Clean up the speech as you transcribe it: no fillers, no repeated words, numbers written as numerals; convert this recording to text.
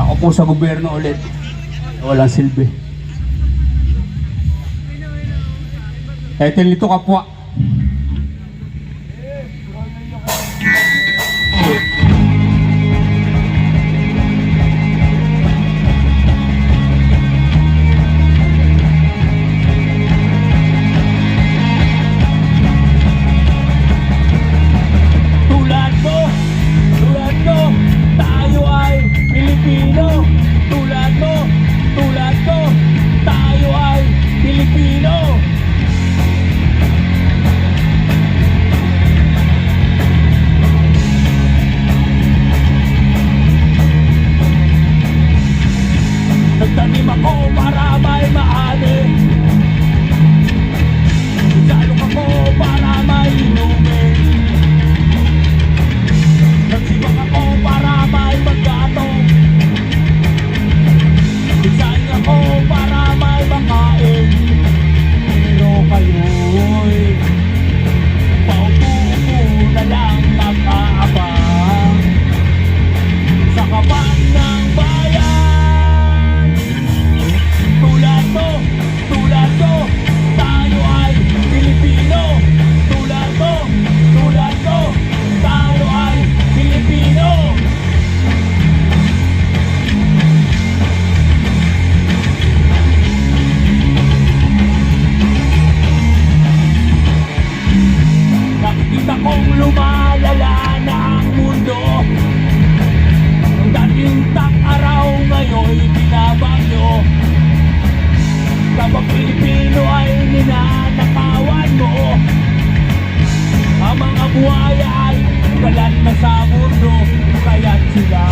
Ako po sa gobyerno ulit. Walang silbi. Title nito kapwa. Nagtanim ako para may maani. Nagsalok ako para may inumin. Nagsibak ako para may maggatong. Nagsaing ako para may makain. Pero kayo'y paupo-upo na lang nag-aabang sa kaban ng bayan. Tulad mo, tayo ay Pilipino. Tulad mo, tayo ay Pilipino. Nakikita kong lumalala na ang mundo. Ang dating tak-araw ngayon'y binabagyo. Kapag Pilipino ay ninanakawan mo, ang mga buhaya ay kalat na sa mundo. Kaya't sila